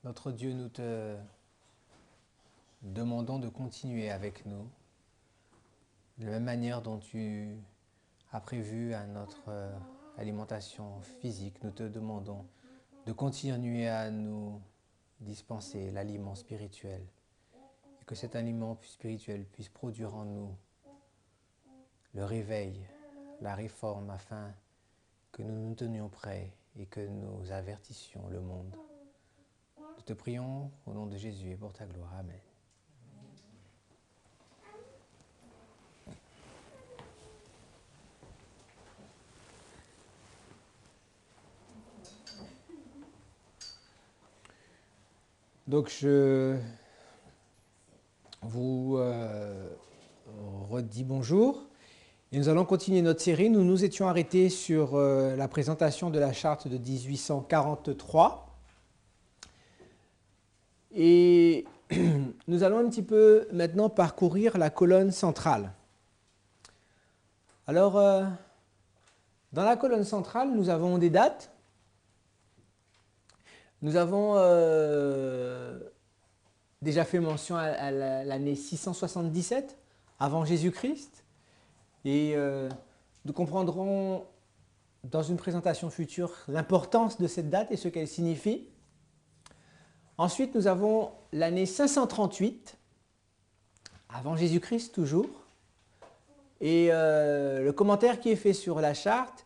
Notre Dieu, nous te demandons de continuer avec nous, de la même manière dont tu as prévu à notre alimentation physique. Nous te demandons de continuer à nous dispenser l'aliment spirituel et que cet aliment spirituel puisse produire en nous le réveil, la réforme afin que nous nous tenions prêts et que nous avertissions le monde. Nous te prions au nom de Jésus et pour ta gloire. Amen. Donc je vous redis bonjour et nous allons continuer notre série. Nous nous étions arrêtés sur la présentation de la charte de 1843 et nous allons un petit peu maintenant parcourir la colonne centrale. Alors dans la colonne centrale nous avons des dates. Nous avons déjà fait mention à l'année 677 avant Jésus-Christ et nous comprendrons dans une présentation future l'importance de cette date et ce qu'elle signifie. Ensuite, nous avons l'année 538 avant Jésus-Christ toujours et le commentaire qui est fait sur la charte,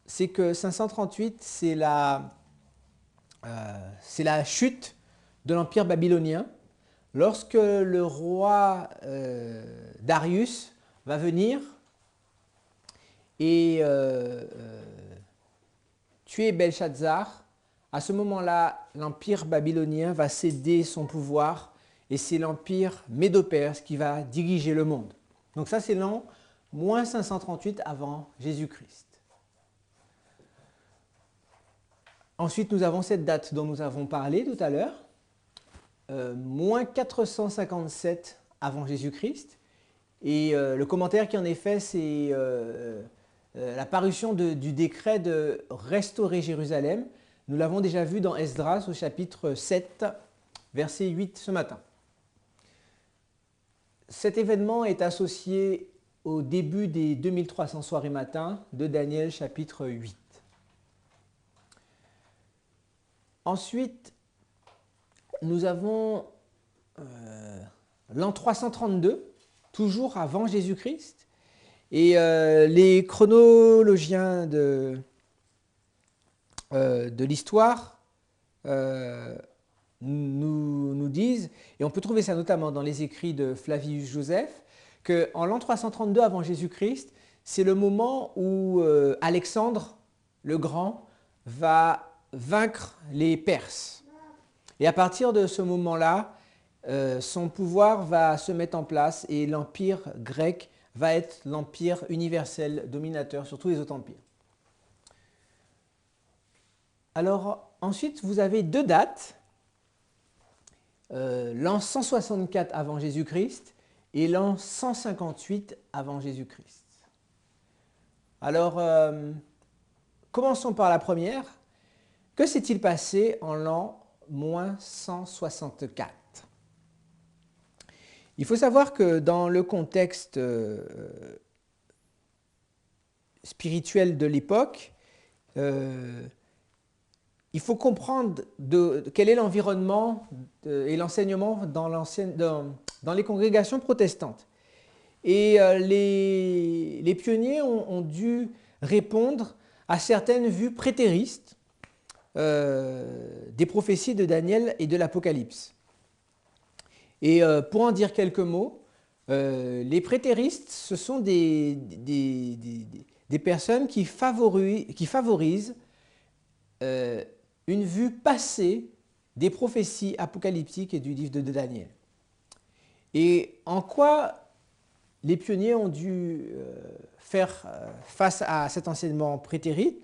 c'est que 538 c'est la chute de l'Empire babylonien, lorsque le roi Darius va venir et tuer Belshazzar. À ce moment-là, l'Empire babylonien va céder son pouvoir et c'est l'Empire médo-perse qui va diriger le monde. Donc ça, c'est l'an moins 538 avant Jésus-Christ. Ensuite, nous avons cette date dont nous avons parlé tout à l'heure, moins 457 avant Jésus-Christ. Et le commentaire qui en est fait, c'est la parution du décret de restaurer Jérusalem. Nous l'avons déjà vu dans Esdras au chapitre 7, verset 8 ce matin. Cet événement est associé au début des 2300 soirées matins de Daniel chapitre 8. Ensuite, nous avons l'an 332, toujours avant Jésus-Christ, et les chronologiens de l'histoire nous disent, et on peut trouver ça notamment dans les écrits de Flavius Joseph, qu'en l'an 332 avant Jésus-Christ, c'est le moment où Alexandre le Grand va vaincre les Perses. Et à partir de ce moment-là, son pouvoir va se mettre en place et l'empire grec va être l'empire universel dominateur sur tous les autres empires. Alors ensuite, vous avez deux dates, l'an 164 avant Jésus-Christ et l'an 158 avant Jésus-Christ. Alors, commençons par la première. Que s'est-il passé en l'an moins 164 ? Il faut savoir que dans le contexte spirituel de l'époque, il faut comprendre quel est l'environnement et l'enseignement dans les congrégations protestantes. Et les pionniers ont dû répondre à certaines vues prétéristes des prophéties de Daniel et de l'Apocalypse. Et pour en dire quelques mots, les prétéristes, ce sont des personnes qui favorisent une vue passée des prophéties apocalyptiques et du livre de Daniel. Et en quoi les pionniers ont dû faire face à cet enseignement prétérite ?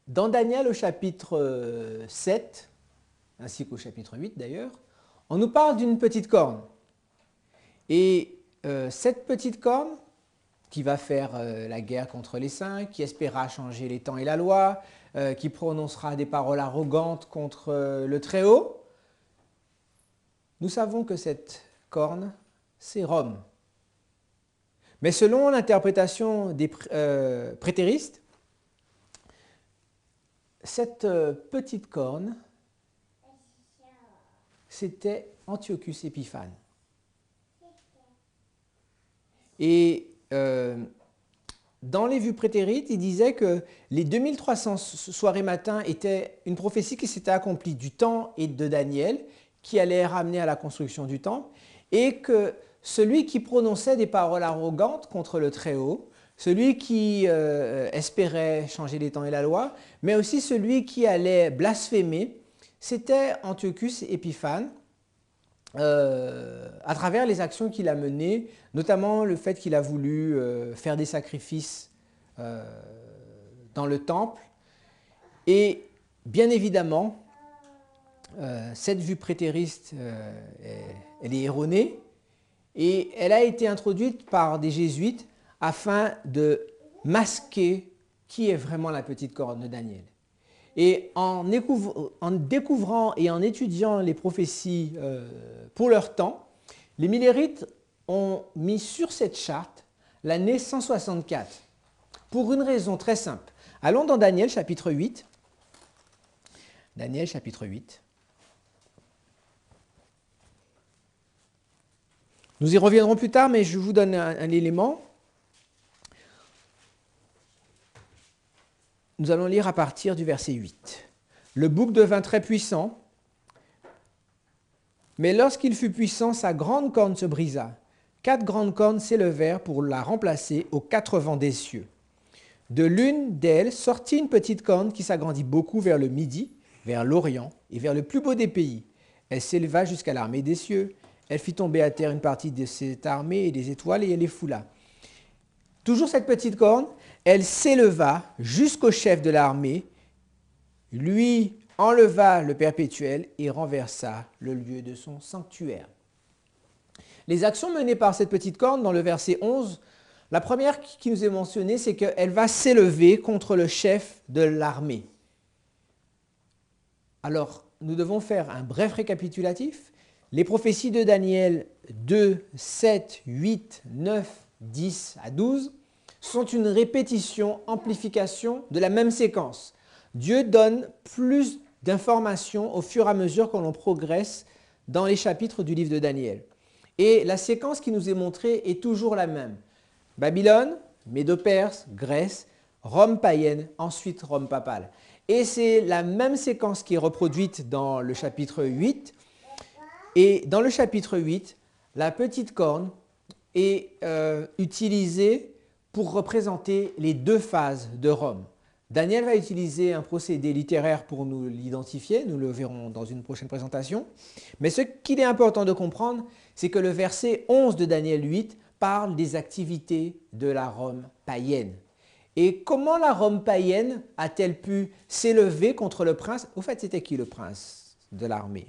Dans Daniel au chapitre 7, ainsi qu'au chapitre 8 d'ailleurs, on nous parle d'une petite corne. Et cette petite corne qui va faire la guerre contre les saints, qui espérera changer les temps et la loi, qui prononcera des paroles arrogantes contre le Très-Haut. Nous savons que cette corne, c'est Rome. Mais selon l'interprétation des prétéristes, cette petite corne, c'était Antiochus Épiphane. Et dans les vues prétérites, il disait que les 2300 soirées matin étaient une prophétie qui s'était accomplie du temps et de Daniel, qui allait ramener à la construction du temple, et que celui qui prononçait des paroles arrogantes contre le Très-Haut, celui qui espérait changer les temps et la loi, mais aussi celui qui allait blasphémer, c'était Antiochus Épiphane, à travers les actions qu'il a menées, notamment le fait qu'il a voulu faire des sacrifices dans le temple. Et bien évidemment, cette vue prétériste, elle est erronée, et elle a été introduite par des jésuites afin de masquer qui est vraiment la petite corne de Daniel. Et en découvrant et en étudiant les prophéties pour leur temps, les millérites ont mis sur cette charte l'année 164, pour une raison très simple. Allons dans Daniel chapitre 8. Daniel chapitre 8. Nous y reviendrons plus tard, mais je vous donne un élément. Nous allons lire à partir du verset 8. Le bouc devint très puissant, mais lorsqu'il fut puissant, sa grande corne se brisa. 4 grandes cornes s'élevèrent pour la remplacer aux 4 vents des cieux. De l'une d'elles sortit une petite corne qui s'agrandit beaucoup vers le midi, vers l'Orient et vers le plus beau des pays. Elle s'éleva jusqu'à l'armée des cieux. Elle fit tomber à terre une partie de cette armée et des étoiles et elle les foula. Toujours cette petite corne, elle s'éleva jusqu'au chef de l'armée, lui enleva le perpétuel et renversa le lieu de son sanctuaire. Les actions menées par cette petite corne dans le verset 11, la première qui nous est mentionnée, c'est qu'elle va s'élever contre le chef de l'armée. Alors, nous devons faire un bref récapitulatif. Les prophéties de Daniel 2, 7, 8, 9, 10 à 12 sont une répétition, amplification de la même séquence. Dieu donne plus d'informations au fur et à mesure que l'on progresse dans les chapitres du livre de Daniel. Et la séquence qui nous est montrée est toujours la même. Babylone, Médo-Perse, Grèce, Rome païenne, ensuite Rome papale. Et c'est la même séquence qui est reproduite dans le chapitre 8. Et dans le chapitre 8, la petite corne est utilisée pour représenter les 2 phases de Rome. Daniel va utiliser un procédé littéraire pour nous l'identifier, nous le verrons dans une prochaine présentation. Mais ce qu'il est important de comprendre, c'est que le verset 11 de Daniel 8 parle des activités de la Rome païenne. Et comment la Rome païenne a-t-elle pu s'élever contre le prince? Au fait, c'était qui le prince de l'armée?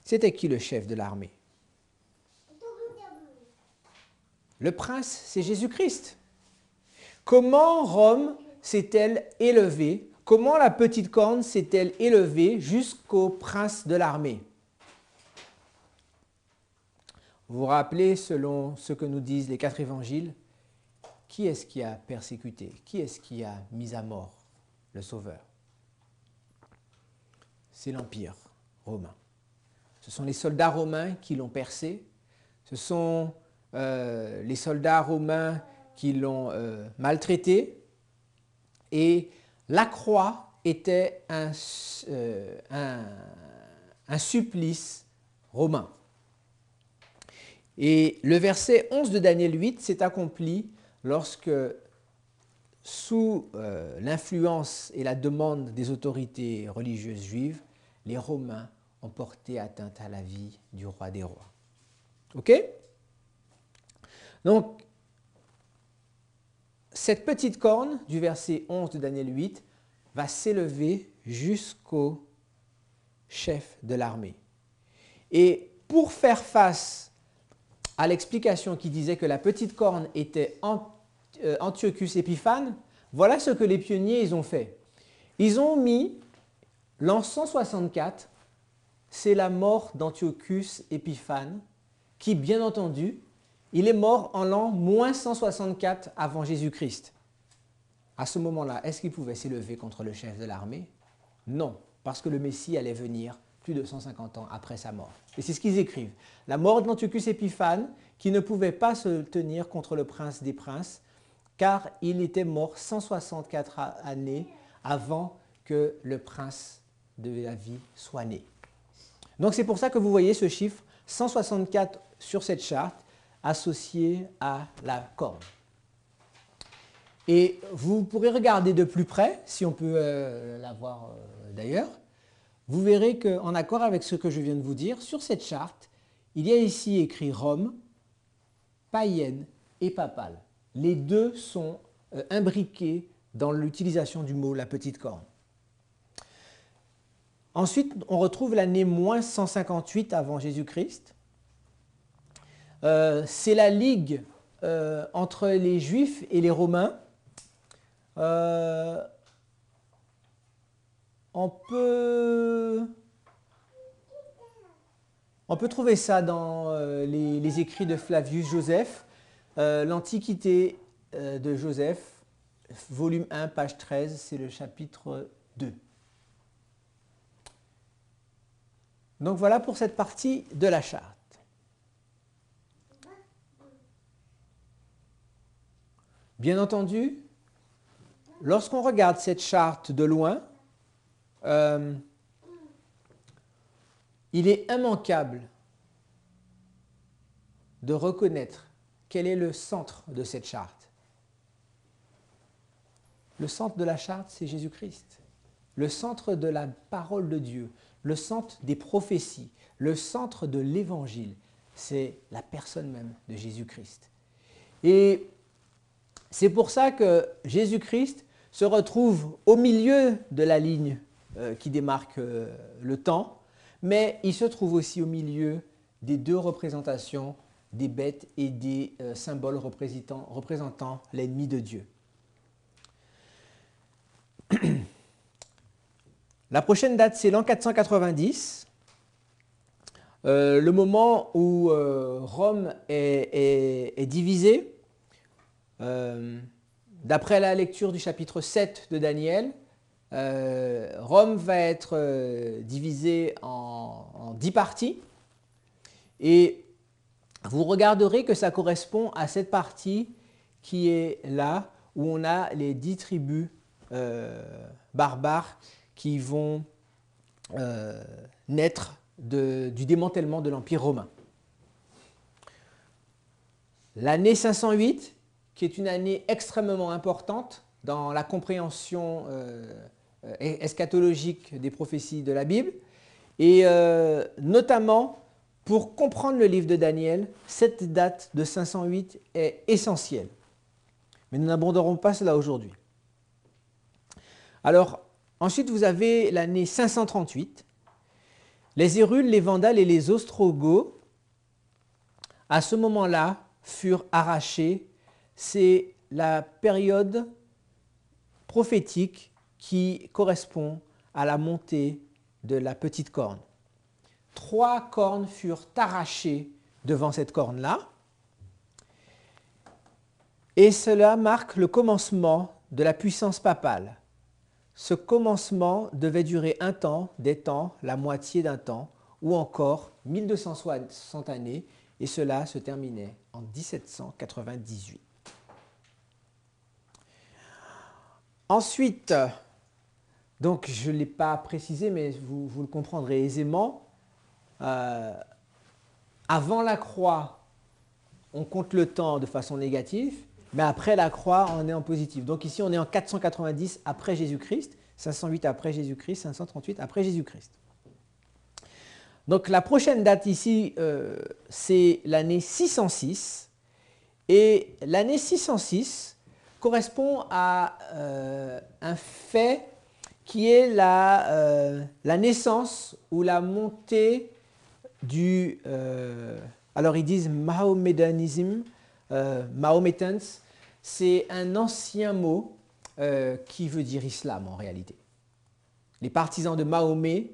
C'était qui le chef de l'armée? Le prince, c'est Jésus-Christ. Comment Rome s'est-elle élevée? Comment la petite corne s'est-elle élevée jusqu'au prince de l'armée? Vous vous rappelez, selon ce que nous disent les 4 évangiles, qui est-ce qui a persécuté? Qui est-ce qui a mis à mort le Sauveur? C'est l'Empire romain. Ce sont les soldats romains qui l'ont percé. Ce sont les soldats romains qui l'ont maltraité. Et la croix était un supplice romain. Et le verset 11 de Daniel 8 s'est accompli lorsque, sous l'influence et la demande des autorités religieuses juives, les Romains ont porté atteinte à la vie du roi des rois. Ok? Donc, cette petite corne du verset 11 de Daniel 8 va s'élever jusqu'au chef de l'armée. Et pour faire face à l'explication qui disait que la petite corne était Antiochus Épiphanes, voilà ce que les pionniers ils ont fait. Ils ont mis l'an 164, c'est la mort d'Antiochus Épiphanes, qui bien entendu, il est mort en l'an moins 164 avant Jésus-Christ. À ce moment-là, est-ce qu'il pouvait s'élever contre le chef de l'armée? Non, parce que le Messie allait venir plus de 150 ans après sa mort. Et c'est ce qu'ils écrivent. La mort d'Antiochus Épiphanes, qui ne pouvait pas se tenir contre le prince des princes, car il était mort 164 années avant que le prince de la vie soit né. Donc c'est pour ça que vous voyez ce chiffre 164 sur cette charte associé à la corne. Et vous pourrez regarder de plus près, si on peut la voir d'ailleurs, vous verrez qu'en accord avec ce que je viens de vous dire, sur cette charte, il y a ici écrit Rome, païenne et papale. Les deux sont imbriqués dans l'utilisation du mot la petite corne. Ensuite, on retrouve l'année moins 158 avant Jésus-Christ. C'est la ligue entre les Juifs et les Romains. On peut trouver ça dans les écrits de Flavius Joseph, l'Antiquité de Joseph, volume 1, page 13, c'est le chapitre 2. Donc voilà pour cette partie de la charte. Bien entendu, lorsqu'on regarde cette charte de loin, il est immanquable de reconnaître quel est le centre de cette charte. Le centre de la charte, c'est Jésus-Christ. Le centre de la parole de Dieu, le centre des prophéties, le centre de l'évangile, c'est la personne même de Jésus-Christ. Et c'est pour ça que Jésus-Christ se retrouve au milieu de la ligne qui démarque le temps, mais il se trouve aussi au milieu des deux représentations des bêtes et des symboles représentant l'ennemi de Dieu. La prochaine date, c'est l'an 490, le moment où Rome est divisée. D'après la lecture du chapitre 7 de Daniel, Rome va être divisée en 10 parties. Et vous regarderez que ça correspond à cette partie qui est là, où on a les 10 tribus barbares qui vont naître du démantèlement de l'Empire romain. L'année 508, qui est une année extrêmement importante dans la compréhension eschatologique des prophéties de la Bible, et notamment pour comprendre le livre de Daniel, cette date de 508 est essentielle. Mais nous n'aborderons pas cela aujourd'hui. Alors, ensuite, vous avez l'année 538. Les Hérules, les Vandales et les Ostrogoths, à ce moment-là, furent arrachés. C'est la période prophétique qui correspond à la montée de la petite corne. 3 cornes furent arrachées devant cette corne-là. Et cela marque le commencement de la puissance papale. Ce commencement devait durer un temps, des temps, la moitié d'un temps, ou encore 1260 années, et cela se terminait en 1798. Ensuite, donc je ne l'ai pas précisé, mais vous le comprendrez aisément, avant la croix, on compte le temps de façon négative, mais après la croix, on est en positif. Donc ici, on est en 490 après Jésus-Christ, 508 après Jésus-Christ, 538 après Jésus-Christ. Donc la prochaine date ici, c'est l'année 606. Et l'année 606 correspond à un fait qui est la naissance ou la montée du Alors ils disent Mahomédanisme, Mahométans, c'est un ancien mot qui veut dire islam en réalité. Les partisans de Mahomet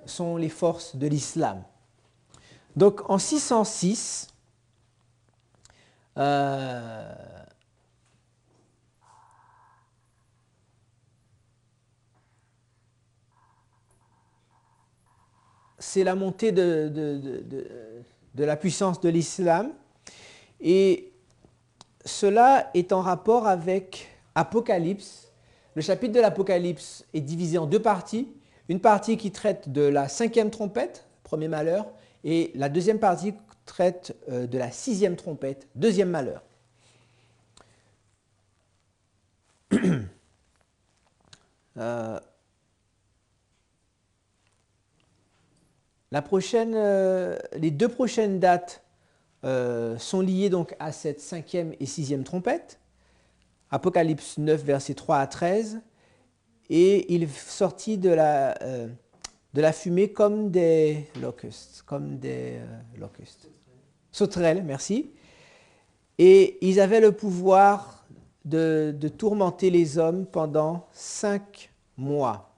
sont les forces de l'islam. Donc en 606, c'est la montée de la puissance de l'islam, et cela est en rapport avec Apocalypse. Le chapitre de l'Apocalypse est divisé en deux parties. Une partie qui traite de la 5e trompette, premier malheur, et la deuxième partie traite de la 6e trompette, deuxième malheur. Les deux prochaines dates sont liées donc à cette 5e et 6e trompette. Apocalypse 9, versets 3 à 13. Et il sortit de la fumée comme des locusts, sauterelles, merci. Et ils avaient le pouvoir de tourmenter les hommes pendant 5 mois.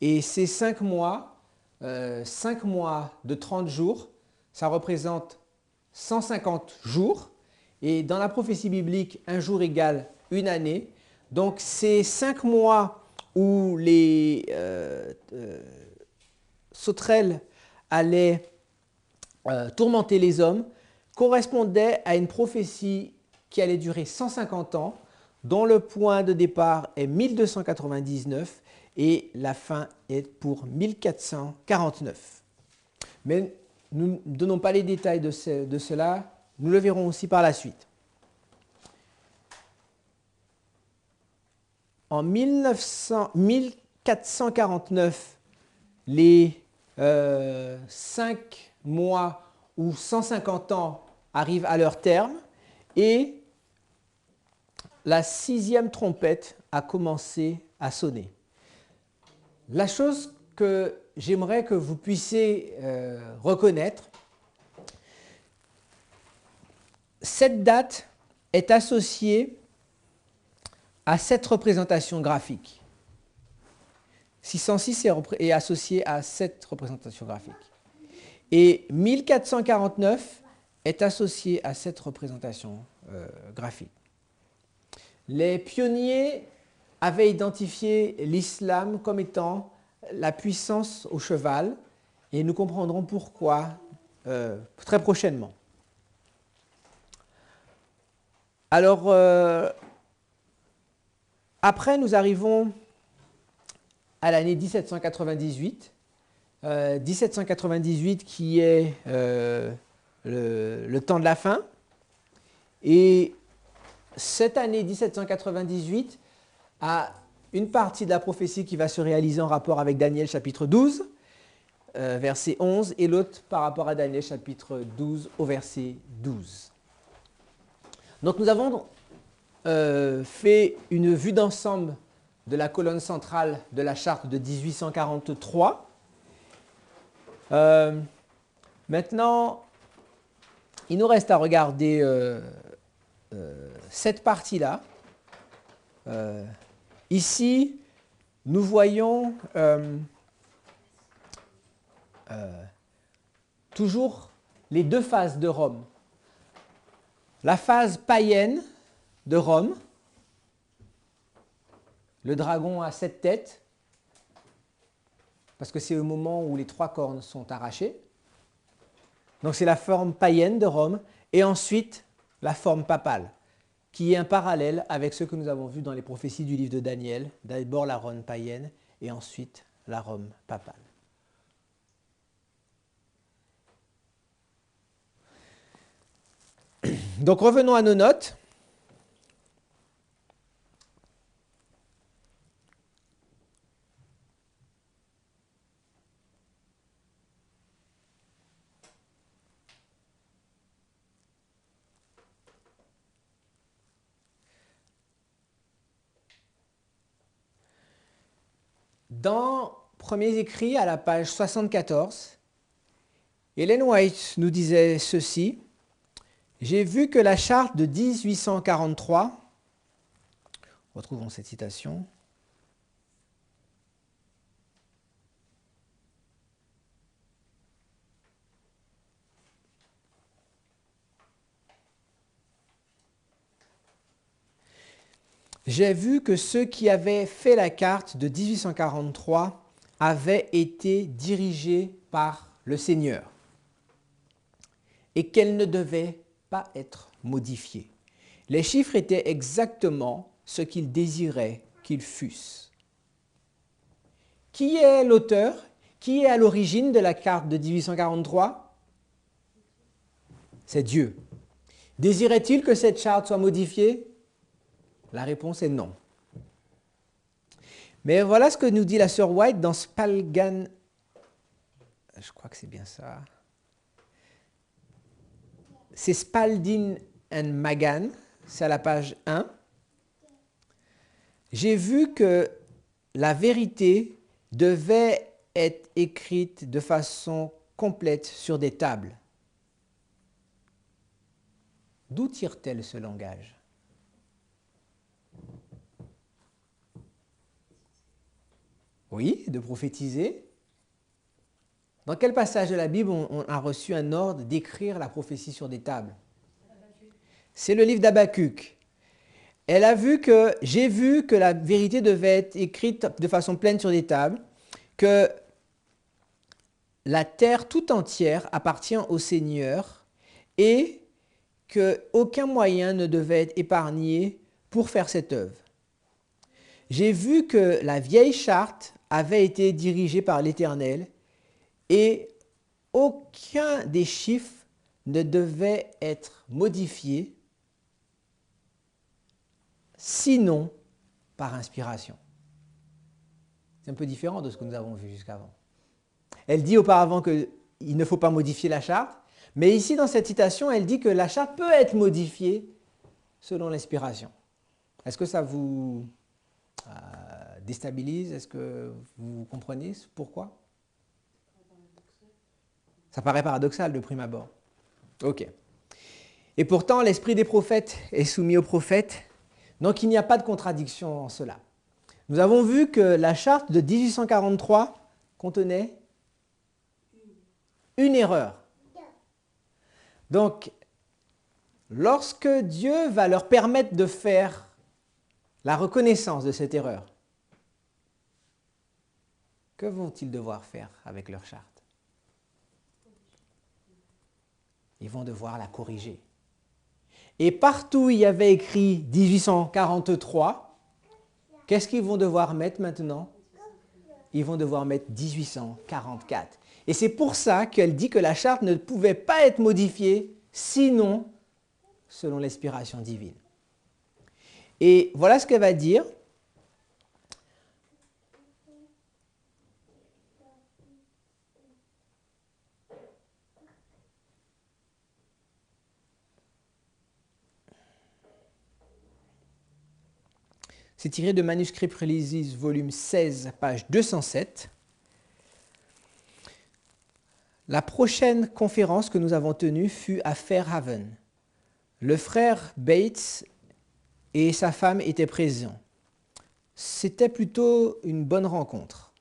Et ces 5 mois, 5 mois de 30 jours, ça représente 150 jours. Et dans la prophétie biblique, un jour égale une année. Donc ces 5 mois où les sauterelles allaient tourmenter les hommes correspondaient à une prophétie qui allait durer 150 ans, dont le point de départ est 1299 et la fin est pour 1449. Mais nous ne donnons pas les détails de cela, nous le verrons aussi par la suite. En 1449, les 5 mois ou 150 ans arrivent à leur terme et la 6e trompette a commencé à sonner. La chose que j'aimerais que vous puissiez reconnaître, cette date est associée à cette représentation graphique. 606 est associé à cette représentation graphique. Et 1449 est associé à cette représentation graphique. Les pionniers avaient identifié l'islam comme étant la puissance au cheval, et nous comprendrons pourquoi très prochainement. Alors, après, nous arrivons à l'année 1798. 1798 qui est le temps de la fin. Et cette année 1798 a une partie de la prophétie qui va se réaliser en rapport avec Daniel chapitre 12, verset 11, et l'autre par rapport à Daniel chapitre 12 au verset 12. Donc nous avons fait une vue d'ensemble de la colonne centrale de la charte de 1843. Maintenant, il nous reste à regarder cette partie-là. Ici, nous voyons toujours les deux phases de Rome. La phase païenne de Rome, le dragon a 7 têtes, parce que c'est au moment où les 3 cornes sont arrachées. Donc c'est la forme païenne de Rome, et ensuite la forme papale, qui est un parallèle avec ce que nous avons vu dans les prophéties du livre de Daniel, d'abord la Rome païenne, et ensuite la Rome papale. Donc revenons à nos notes. Dans Premiers Écrits, à la page 74, Ellen White nous disait ceci: j'ai vu que la charte de 1843, retrouvons cette citation, j'ai vu que ceux qui avaient fait la carte de 1843 avaient été dirigés par le Seigneur et qu'elle ne devait pas être modifiée. Les chiffres étaient exactement ce qu'il désirait qu'ils fussent. Qui est l'auteur? Qui est à l'origine de la carte de 1843? C'est Dieu. Désirait-il que cette charte soit modifiée? La réponse est non. Mais voilà ce que nous dit la sœur White dans Spalgan. Je crois que c'est bien ça. C'est Spalding and Magan, c'est à la page 1. J'ai vu que la vérité devait être écrite de façon complète sur des tables. D'où tire-t-elle ce langage? Oui, de prophétiser. Dans quel passage de la Bible on a reçu un ordre d'écrire la prophétie sur des tables? C'est le livre d'Habakkuk. Elle a vu que, j'ai vu que la vérité devait être écrite de façon pleine sur des tables, que la terre tout entière appartient au Seigneur et qu'aucun moyen ne devait être épargné pour faire cette œuvre. J'ai vu que la vieille charte avait été dirigée par l'Éternel et aucun des chiffres ne devait être modifié, sinon par inspiration. C'est un peu différent de ce que nous avons vu jusqu'avant. Elle dit auparavant qu'il ne faut pas modifier la charte, mais ici dans cette citation, elle dit que la charte peut être modifiée selon l'inspiration. Est-ce que ça vous déstabilise? Est-ce que vous comprenez pourquoi? Ça paraît paradoxal de prime abord. Ok. Et pourtant, l'esprit des prophètes est soumis aux prophètes, donc il n'y a pas de contradiction en cela. Nous avons vu que la charte de 1843 contenait une erreur. Donc, lorsque Dieu va leur permettre de faire la reconnaissance de cette erreur, que vont-ils devoir faire avec leur charte? Ils vont devoir la corriger. Et partout où il y avait écrit 1843, qu'est-ce qu'ils vont devoir mettre maintenant? Ils vont devoir mettre 1844. Et c'est pour ça qu'elle dit que la charte ne pouvait pas être modifiée, sinon selon l'inspiration divine. Et voilà ce qu'elle va dire. C'est tiré de Manuscript Releases, volume 16, page 207. La prochaine conférence que nous avons tenue fut à Fairhaven. Le frère Bates et sa femme étaient présents. C'était plutôt une bonne rencontre.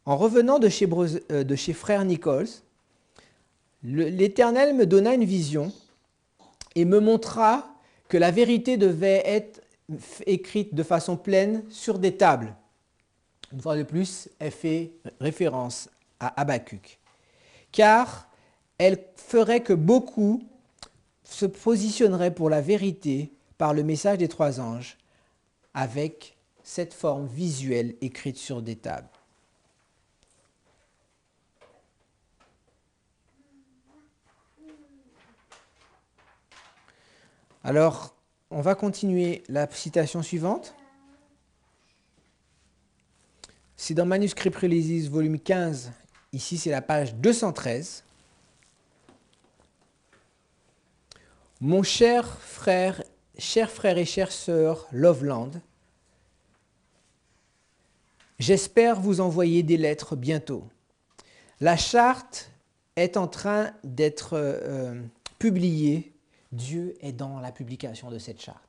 En revenant de chez frère Nichols, l'Éternel me donna une vision et me montra que la vérité devait être écrite de façon pleine sur des tables. Une fois de plus, elle fait référence à Habakkuk. Car elle ferait que beaucoup se positionneraient pour la vérité par le message des trois anges avec cette forme visuelle écrite sur des tables. Alors, on va continuer la citation suivante. C'est dans Manuscript Releases, volume 15. Ici, c'est la page 213. Mon cher frère et chère sœur Loveland, j'espère vous envoyer des lettres bientôt. La charte est en train d'être publié. Dieu est dans la publication de cette charte.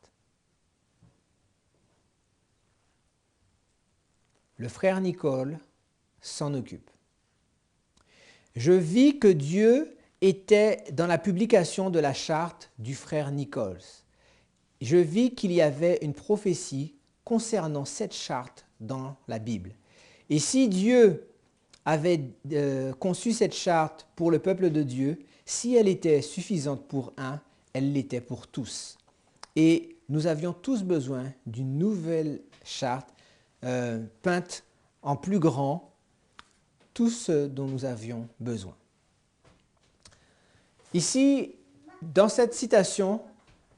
Le frère Nicole s'en occupe. Je vis que Dieu était dans la publication de la charte du frère Nichols. Je vis qu'il y avait une prophétie concernant cette charte dans la Bible. Et si Dieu avait conçu cette charte pour le peuple de Dieu, si elle était suffisante pour un, elle l'était pour tous. Et nous avions tous besoin d'une nouvelle charte peinte en plus grand, tout ce dont nous avions besoin. Ici, dans cette citation,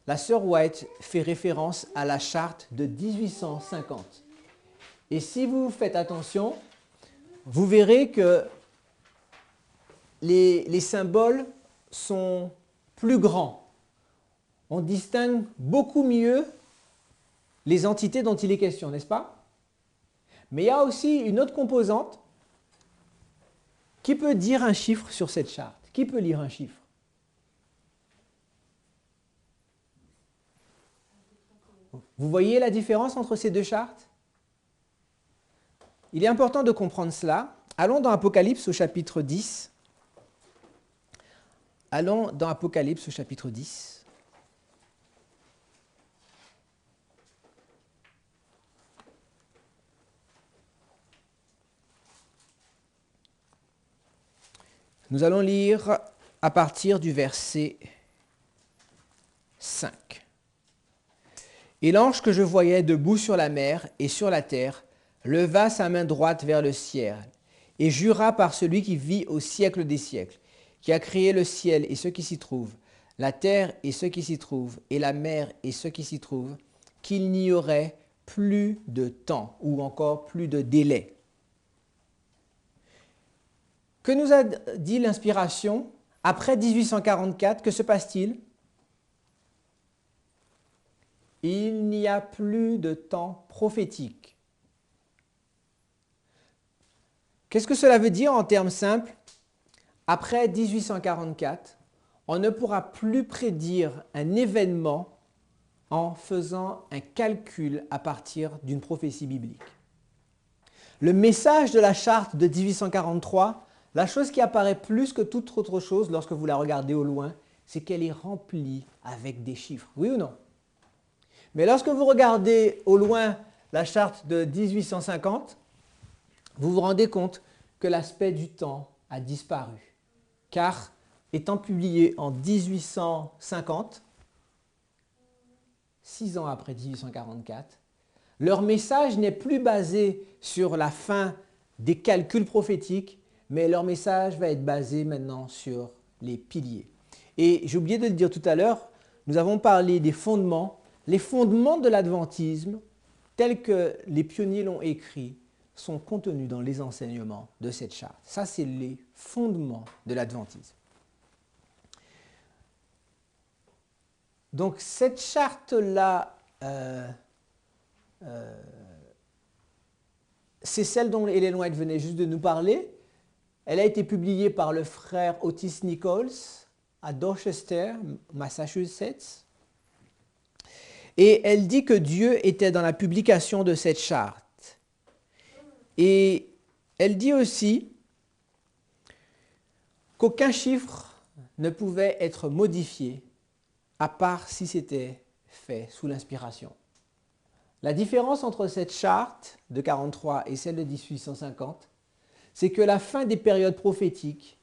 la sœur White fait référence à la charte de 1850. Et si vous faites attention, vous verrez que les symboles sont plus grands. On distingue beaucoup mieux les entités dont il est question, n'est-ce pas? Mais il y a aussi une autre composante qui peut dire un chiffre sur cette charte. Qui peut lire un chiffre? Vous voyez la différence entre ces deux chartes? Il est important de comprendre cela. Allons dans Apocalypse au chapitre 10. Allons dans Apocalypse au chapitre 10. Nous allons lire à partir du verset 5. Et l'ange que je voyais debout sur la mer et sur la terre leva sa main droite vers le ciel et jura par celui qui vit au siècle des siècles, qui a créé le ciel et ce qui s'y trouve, la terre et ce qui s'y trouve, et la mer et ce qui s'y trouve, qu'il n'y aurait plus de temps ou encore plus de délai. Que nous a dit l'inspiration? Après 1844, que se passe-t-il? Il n'y a plus de temps prophétique. Qu'est-ce que cela veut dire en termes simples? Après 1844, on ne pourra plus prédire un événement en faisant un calcul à partir d'une prophétie biblique. Le message de la charte de 1843, la chose qui apparaît plus que toute autre chose lorsque vous la regardez au loin, c'est qu'elle est remplie avec des chiffres. Oui ou non? Mais lorsque vous regardez au loin la charte de 1850, vous vous rendez compte que l'aspect du temps a disparu. Car, étant publié en 1850, 6 ans après 1844, leur message n'est plus basé sur la fin des calculs prophétiques, mais leur message va être basé maintenant sur les piliers. Et j'ai oublié de le dire tout à l'heure, nous avons parlé des fondements. Les fondements de l'adventisme, tels que les pionniers l'ont écrit, sont contenus dans les enseignements de cette charte. Ça, c'est les fondements de l'adventisme. Donc, cette charte-là, c'est celle dont Ellen White venait juste de nous parler. Elle a été publiée par le frère Otis Nichols à Dorchester, Massachusetts. Et elle dit que Dieu était dans la publication de cette charte. Et elle dit aussi qu'aucun chiffre ne pouvait être modifié à part si c'était fait sous l'inspiration. La différence entre cette charte de 43 et celle de 1850, c'est que la fin des périodes prophétiques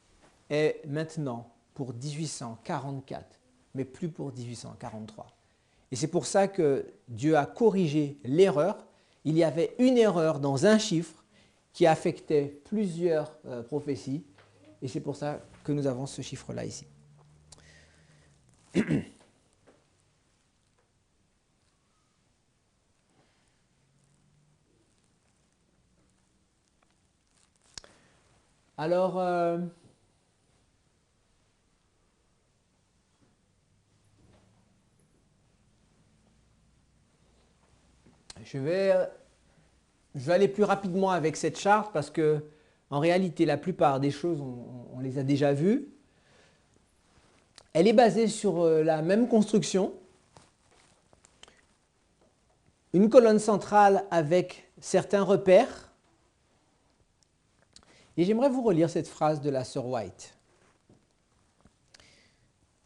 est maintenant pour 1844, mais plus pour 1843. Et c'est pour ça que Dieu a corrigé l'erreur. Il y avait une erreur dans un chiffre qui affectait plusieurs prophéties. Et c'est pour ça que nous avons ce chiffre-là ici. Alors, je vais aller plus rapidement avec cette charte parce que En réalité, la plupart des choses, on les a déjà vues. Elle est basée sur la même construction. Une colonne centrale avec certains repères. Et j'aimerais vous relire cette phrase de la sœur White.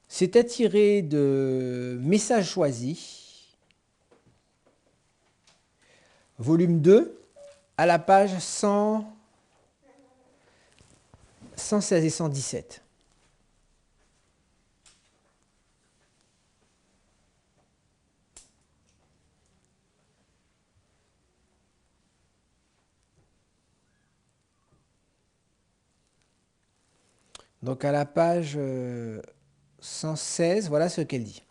C'était tiré de Messages choisis, volume 2, à la page 116 et 117. Donc à la page 116, voilà ce qu'elle dit.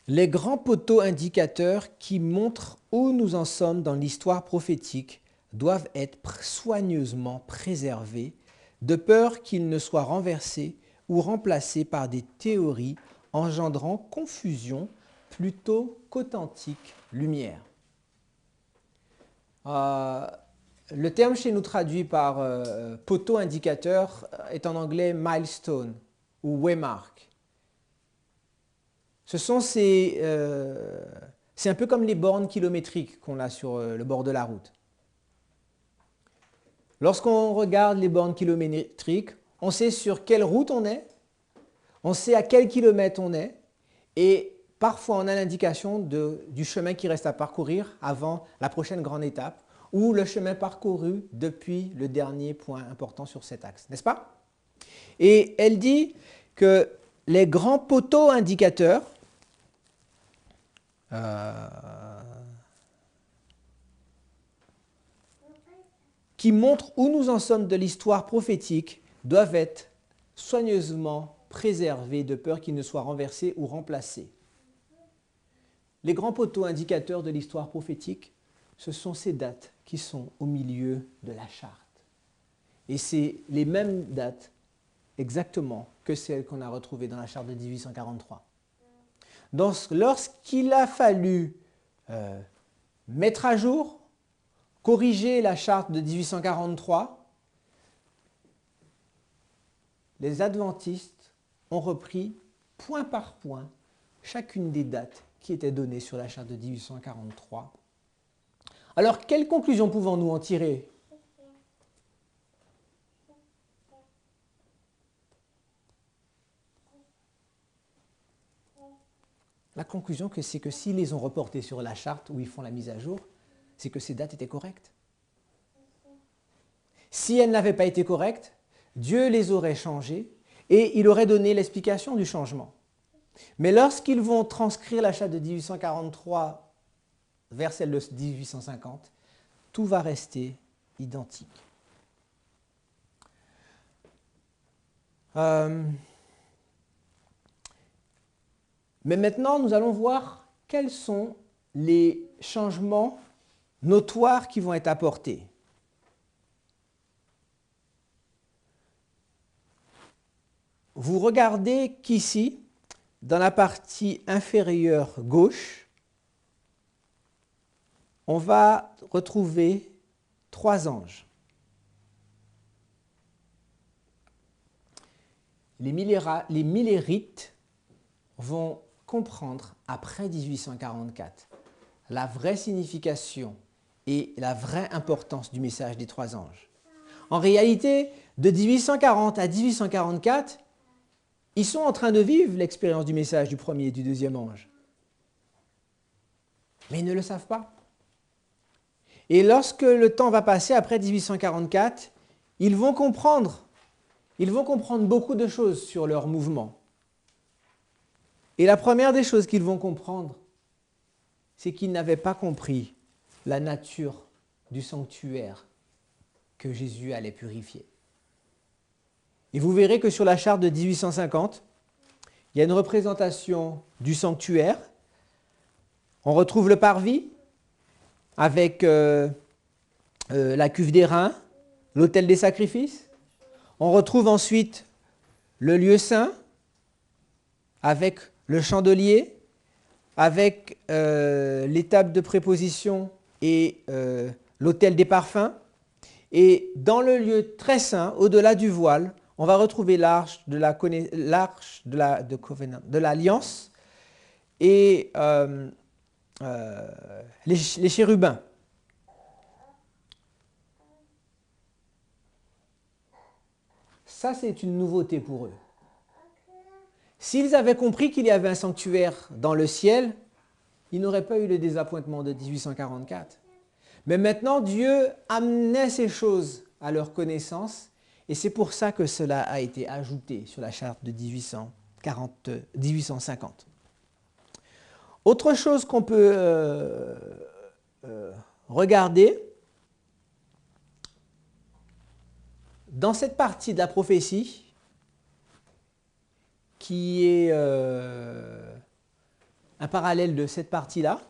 Les grands poteaux indicateurs qui montrent où nous en sommes dans l'histoire prophétique doivent être soigneusement préservés, de peur qu'ils ne soient renversés ou remplacés par des théories engendrant confusion plutôt qu'authentique lumière. Le terme chez nous traduit par poteau indicateur est en anglais milestone ou waymark. C'est un peu comme les bornes kilométriques qu'on a sur le bord de la route. Lorsqu'on regarde les bornes kilométriques, on sait sur quelle route on est, on sait à quel kilomètre on est, et parfois on a l'indication du chemin qui reste à parcourir avant la prochaine grande étape, ou le chemin parcouru depuis le dernier point important sur cet axe, n'est-ce pas? Et elle dit que les grands poteaux indicateurs qui montrent où nous en sommes de l'histoire prophétique doivent être soigneusement préservés de peur qu'ils ne soient renversés ou remplacés. Les grands poteaux indicateurs de l'histoire prophétique, ce sont ces dates qui sont au milieu de la charte. Et c'est les mêmes dates exactement que celles qu'on a retrouvées dans la charte de 1843. Donc, lorsqu'il a fallu mettre à jour, corriger la charte de 1843, les adventistes ont repris point par point chacune des dates qui étaient données sur la charte de 1843. Alors, quelles conclusions pouvons-nous en tirer? La conclusion, c'est que s'ils les ont reportés sur la charte où ils font la mise à jour, c'est que ces dates étaient correctes. Si elles n'avaient pas été correctes, Dieu les aurait changées et il aurait donné l'explication du changement. Mais lorsqu'ils vont transcrire la charte de 1843 vers celle de 1850, tout va rester identique. Mais maintenant, nous allons voir quels sont les changements notoires qui vont être apportés. Vous regardez qu'ici, dans la partie inférieure gauche, on va retrouver 3 anges. Les millérites vont comprendre après 1844 la vraie signification et la vraie importance du message des 3 anges. En réalité, de 1840 à 1844, ils sont en train de vivre l'expérience du message du premier et du deuxième ange. Mais ils ne le savent pas. Et lorsque le temps va passer après 1844, ils vont comprendre beaucoup de choses sur leur mouvement. Et la première des choses qu'ils vont comprendre, c'est qu'ils n'avaient pas compris la nature du sanctuaire que Jésus allait purifier. Et vous verrez que sur la charte de 1850, il y a une représentation du sanctuaire. On retrouve le parvis avec la cuve d'airain, l'autel des sacrifices. On retrouve ensuite le lieu saint avec le chandelier, avec l'étape de préposition et l'autel des parfums. Et dans le lieu très saint, au-delà du voile, on va retrouver l'arche de l'alliance et les chérubins. Ça, c'est une nouveauté pour eux. S'ils avaient compris qu'il y avait un sanctuaire dans le ciel, ils n'auraient pas eu le désappointement de 1844. Mais maintenant, Dieu amenait ces choses à leur connaissance et c'est pour ça que cela a été ajouté sur la charte de 1850. Autre chose qu'on peut regarder, dans cette partie de la prophétie, qui est un parallèle de cette partie-là,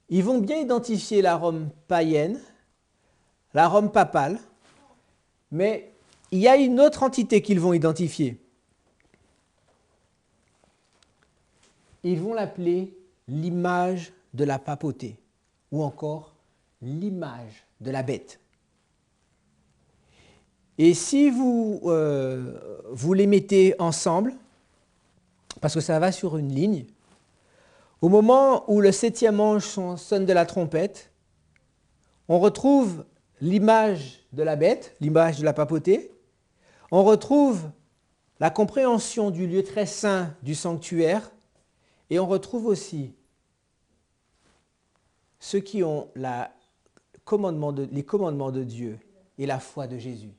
ils vont bien identifier la Rome païenne, la Rome papale, mais il y a une autre entité qu'ils vont identifier. Ils vont l'appeler l'image de la papauté, ou encore l'image de la bête. Et si vous les mettez ensemble, parce que ça va sur une ligne, au moment où le 7e ange sonne de la trompette, on retrouve l'image de la bête, l'image de la papauté, on retrouve la compréhension du lieu très saint du sanctuaire, et on retrouve aussi ceux qui ont les commandements de Dieu et la foi de Jésus.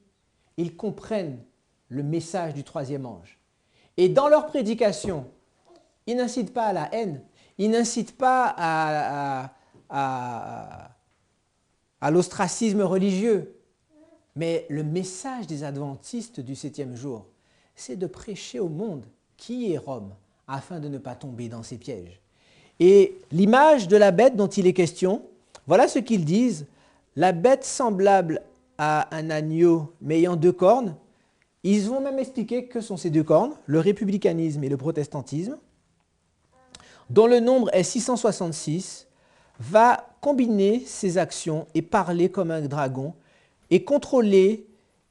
Ils comprennent le message du 3e ange. Et dans leur prédication, ils n'incitent pas à la haine, ils n'incitent pas à l'ostracisme religieux. Mais le message des adventistes du 7e jour, c'est de prêcher au monde qui est Rome, afin de ne pas tomber dans ses pièges. Et l'image de la bête dont il est question, voilà ce qu'ils disent. La bête semblable à un agneau mais ayant 2 cornes. Ils vont même expliquer que sont ces 2 cornes, le républicanisme et le protestantisme, dont le nombre est 666, va combiner ses actions et parler comme un dragon et contrôler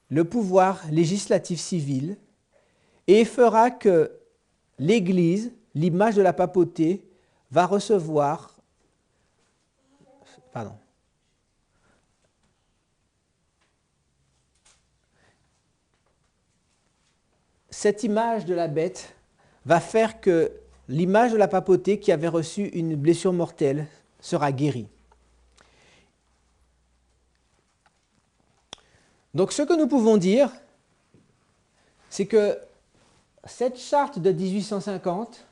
le pouvoir législatif civil et fera que l'Église, l'image de la papauté, va recevoir cette image de la bête va faire que l'image de la papauté qui avait reçu une blessure mortelle sera guérie. Donc ce que nous pouvons dire, c'est que cette charte de 1850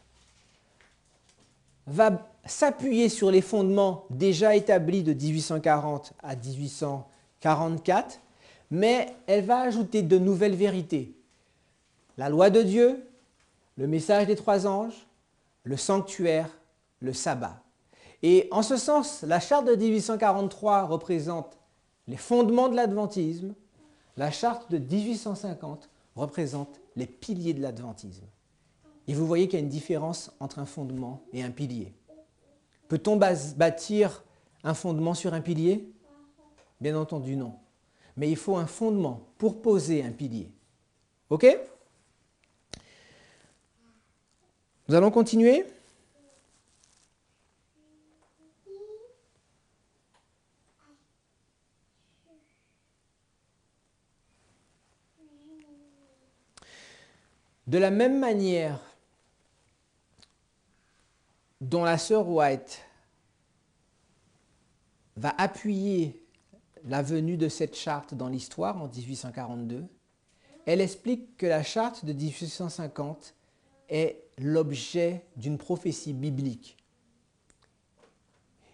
va s'appuyer sur les fondements déjà établis de 1840 à 1844, mais elle va ajouter de nouvelles vérités. La loi de Dieu, le message des 3 anges, le sanctuaire, le sabbat. Et en ce sens, la charte de 1843 représente les fondements de l'adventisme, la charte de 1850 représente les piliers de l'adventisme. Et vous voyez qu'il y a une différence entre un fondement et un pilier. Peut-on bâtir un fondement sur un pilier? Bien entendu, non. Mais il faut un fondement pour poser un pilier. OK? Nous allons continuer. De la même manière dont la sœur White va appuyer la venue de cette charte dans l'histoire en 1842, elle explique que la charte de 1850 est l'objet d'une prophétie biblique.